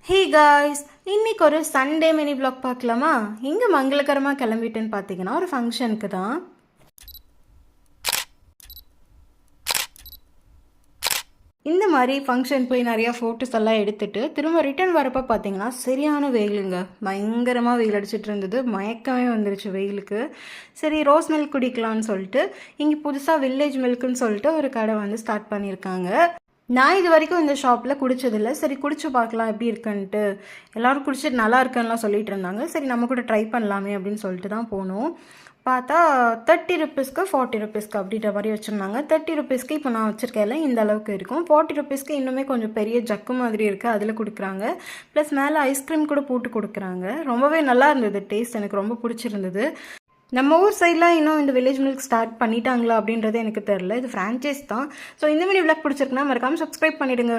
Hey guys, இன்னைக்கு ஒரு Sunday mini vlog பார்க்கலாமா? எங்கே மங்களகரமாக கிளம்பிட்டேன்னு பார்த்தீங்கன்னா ஒரு ஃபங்க்ஷனுக்கு தான். இந்த மாதிரி ஃபங்க்ஷன் போய் நிறையா ஃபோட்டோஸ் எல்லாம் எடுத்துட்டு திரும்ப ரிட்டர்ன் வரப்போ பார்த்தீங்கன்னா சரியான வெயிலுங்க. பயங்கரமாக வெயில் அடிச்சிட்டு இருந்தது. மயக்கமே வந்துருச்சு வெயிலுக்கு. சரி, ரோஸ் மில்க் குடிக்கலான்னு சொல்லிட்டு இங்கே புதுசாக வில்லேஜ் மில்க்குன்னு சொல்லிட்டு ஒரு கடை வந்து ஸ்டார்ட் பண்ணியிருக்காங்க. நான் இது வரைக்கும் இந்த ஷாப்பில் குடித்ததில்ல. சரி, குடிச்சு பார்க்கலாம் எப்படி இருக்குன்ட்டு. எல்லோரும் குடிச்சிட்டு நல்லா இருக்குன்னுலாம் சொல்லிட்டு இருந்தாங்க. சரி, நம்ம கூட ட்ரை பண்ணலாமே அப்படின்னு சொல்லிட்டு தான் போனோம். பார்த்தா 30 ருப்பீஸ்க்கு 40 ருப்பீஸ்க்கு அப்படின்ற மாதிரி வச்சுருந்தாங்க. 30 ருப்பீஸ்க்கு இப்போ நான் வச்சுருக்கேன்ல இந்த அளவுக்கு இருக்கும். 40 ருப்பீஸ்க்கு இன்னுமே கொஞ்சம் பெரிய ஜக்கு மாதிரி இருக்குது, அதில் கொடுக்குறாங்க. ப்ளஸ் மேலே ஐஸ்கிரீம் கூட போட்டு கொடுக்குறாங்க. ரொம்பவே நல்லா இருந்தது டேஸ்ட், எனக்கு ரொம்ப பிடிச்சிருந்தது. நம்ம ஊர் சைட்லாம் இன்னும் இந்த வில்லேஜ் மில்க் ஸ்டார்ட் பண்ணிட்டாங்களா அப்படின்றது எனக்கு தெரில. இது ஃப்ரான்ச்சைஸ் தான். ஸோ இந்த வீடியோ விளாக் பிடிச்சிருக்குன்னா மறக்காமல் சப்ஸ்கிரைப் பண்ணிவிடுங்க.